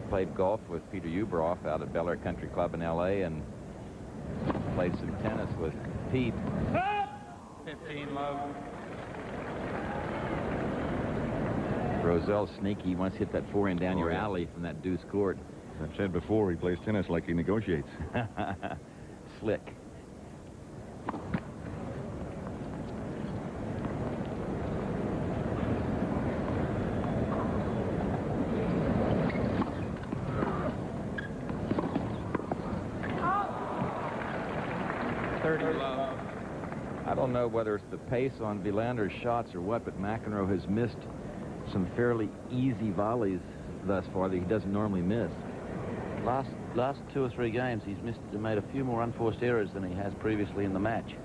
played golf with Peter Ubroff out at Bel Air Country Club in L.A. and played some tennis with Pete. 15 love. Rozelle's sneaky. He once hit that forehand down your alley from that deuce court. I've said before, he plays tennis like he negotiates. Slick. I don't know whether it's the pace on Wilander's shots or what, but McEnroe has missed some fairly easy volleys thus far that he doesn't normally miss. Last 2 or 3 games, he's made a few more unforced errors than he has previously in the match.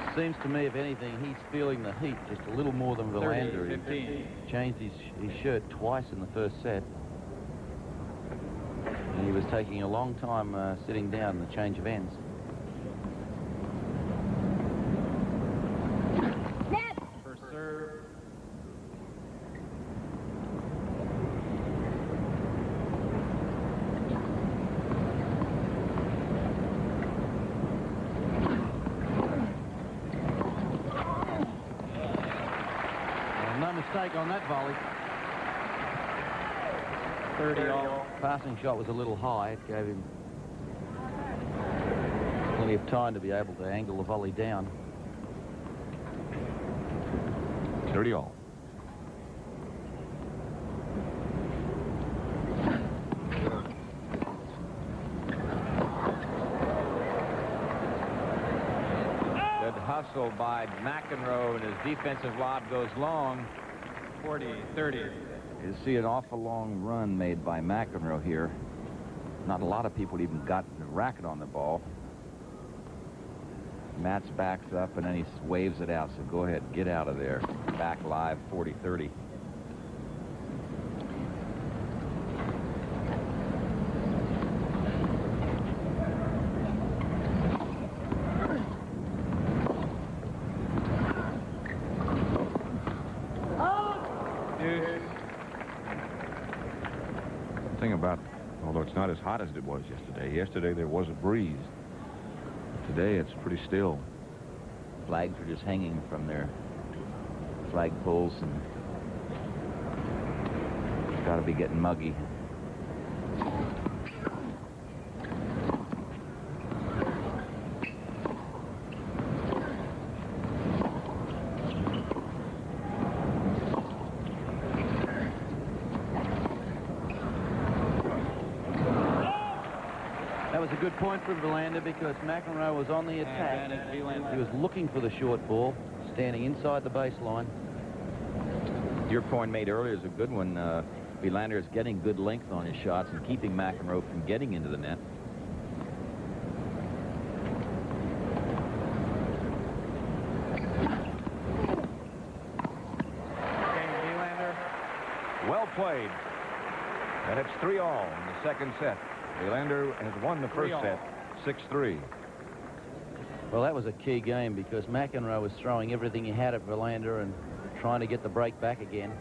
It seems to me, if anything, he's feeling the heat just a little more than Wilander. 15. He changed his shirt twice in the first set. And he was taking a long time sitting down in the change of ends. First serve. No mistake on that volley. 30 all. Passing shot was a little high. It gave him plenty of time to be able to angle the volley down. 30 all. Good hustle by McEnroe, and his defensive lob goes long. 40, 30. You see an awful long run made by McEnroe here. Not a lot of people even got the racket on the ball. Mats backs up and then he waves it out, so go ahead, get out of there. Back live, 40-30. Thing about, although it's not as hot as it was yesterday. Yesterday there was a breeze. Today it's pretty still. Flags are just hanging from their flag poles, and it's got to be getting muggy. A good point from Wilander because McEnroe was on the attack. He was looking for the short ball, standing inside the baseline. Your point made earlier is a good one. Wilander is getting good length on his shots and keeping McEnroe from getting into the net. Well played. And it's 3-all in the second set. Wilander has won the first set, 6-3. Well, that was a key game because McEnroe was throwing everything he had at Wilander and trying to get the break back again.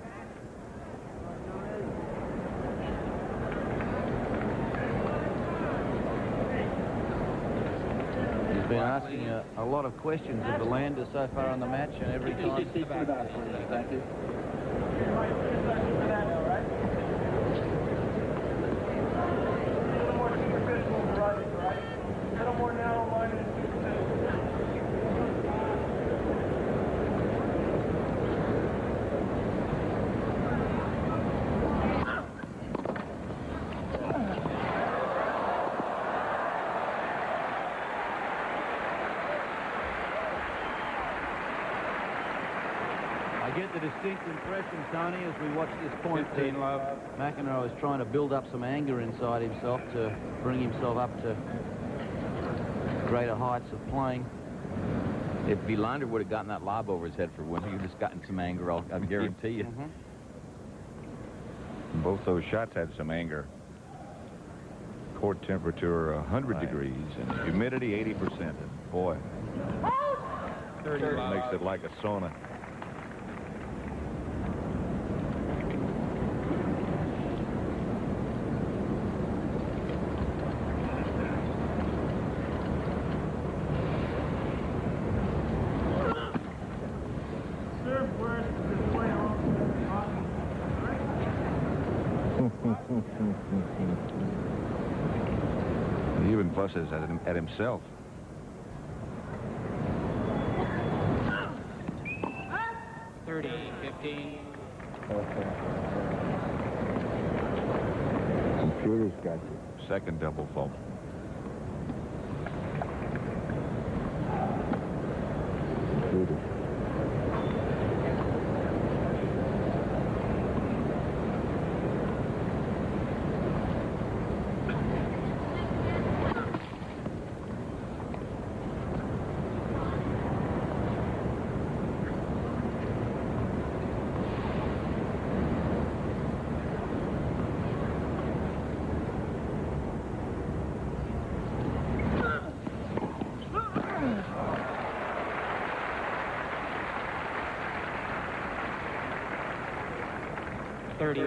He's been asking a lot of questions of Wilander so far in the match, and every time... Thank you. I get the distinct impression, Tony, as we watch this point, that McEnroe is trying to build up some anger inside himself to bring himself up to greater heights of playing. If Wilander would have gotten that lob over his head for one, he would have just gotten some anger, I guarantee you. Both those shots had some anger. Court temperature 100 degrees and humidity 80%. And boy, 30 makes it like a sauna. He even fusses at himself. Computer's got you. Second double fault. Computer.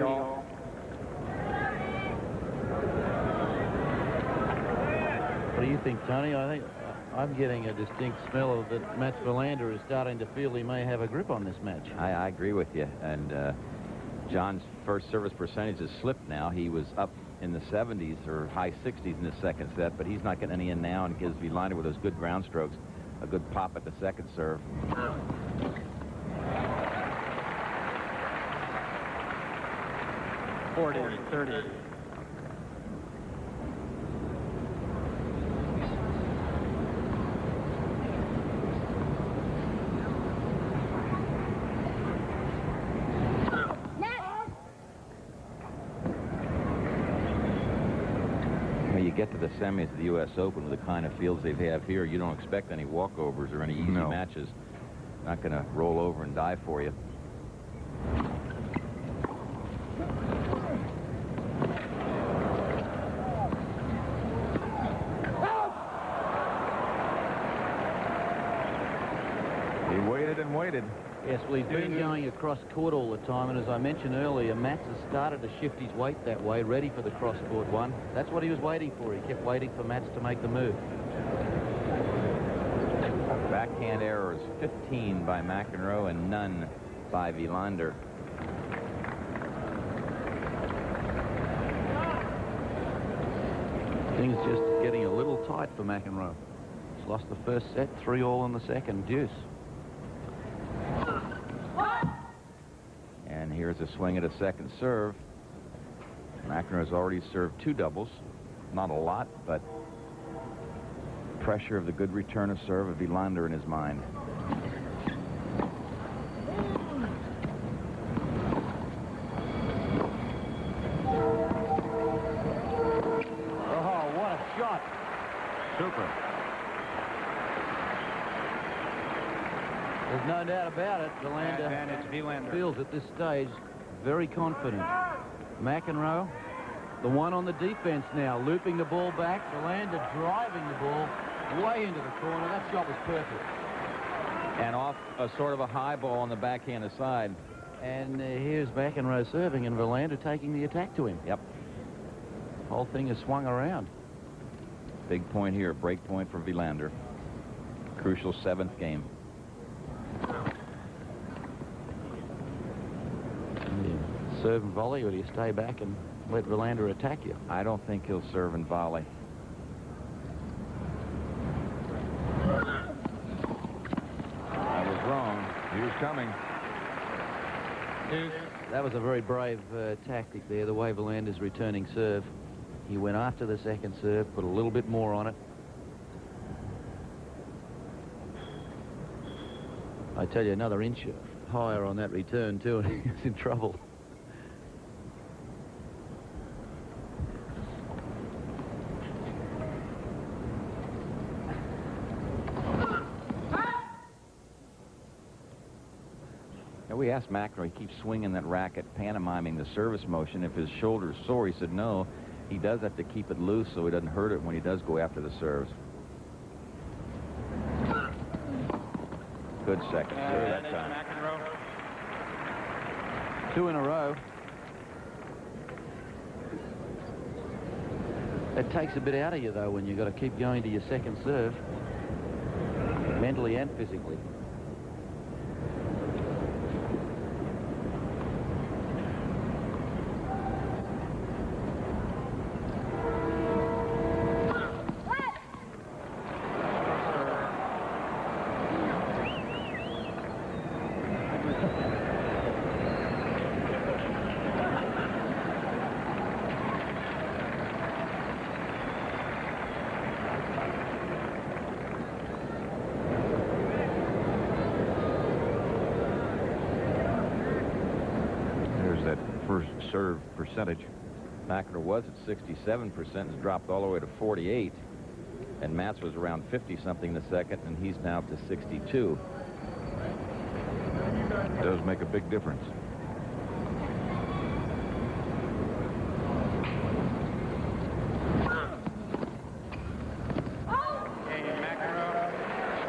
All. What do you think, Tony? I think I'm getting a distinct smell of that Mats Wilander is starting to feel he may have a grip on this match. I agree with you. And John's first service percentage has slipped now. He was up in the 70s or high 60s in the second set, but he's not getting any in now, and gives Wilander with those good ground strokes a good pop at the second serve. 40-30. You get to the semis of the U.S. Open with the kind of fields they have here, you don't expect any walkovers or any easy matches. Not going to roll over and die for you. He waited and waited. Yes, well, he's been going across court all the time, and as I mentioned earlier, Mats has started to shift his weight that way, ready for the cross-court one. That's what he was waiting for. He kept waiting for Mats to make the move. Backhand errors, 15 by Mcenroe and none by Wilander. Things just getting a little tight for Mcenroe. He's lost the first set, 3-all in the second, deuce. And here's a swing at a second serve. Mcenroe has already served 2 doubles. Not a lot, but pressure of the good return of serve of Wilander in his mind. Oh, what a shot. Super. There's no doubt about it. Wilander Feels at this stage very confident. Mcenroe, the one on the defense now, looping the ball back. Wilander driving the ball way into the corner. That shot was perfect. And off a sort of a high ball on the backhand side. And here's Mcenroe serving and Wilander taking the attack to him. Yep. Whole thing is swung around. Big point here, break point for Wilander. Crucial 7th game. Serve and volley, or do you stay back and let Wilander attack you? I don't think he'll serve and volley. I was wrong. He was coming. That was a very brave tactic there, the way Wilander's returning serve. He went after the second serve, put a little bit more on it. I tell you, another inch higher on that return, too, and he's in trouble. We asked Mcenroe, he keeps swinging that racket, pantomiming the service motion. If his shoulder's sore, he said no. He does have to keep it loose so he doesn't hurt it when he does go after the serves. Good second serve that time. Mcenroe. 2 in a row. It takes a bit out of you, though, when you've got to keep going to your second serve, mentally and physically. serve percentage. McEnroe was at 67% and has dropped all the way to 48. And Mats was around 50-something in the second, and he's now to 62. Does make a big difference.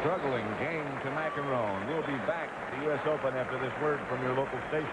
Struggling game to Mcenroe. We'll be back to the U.S. Open after this word from your local station.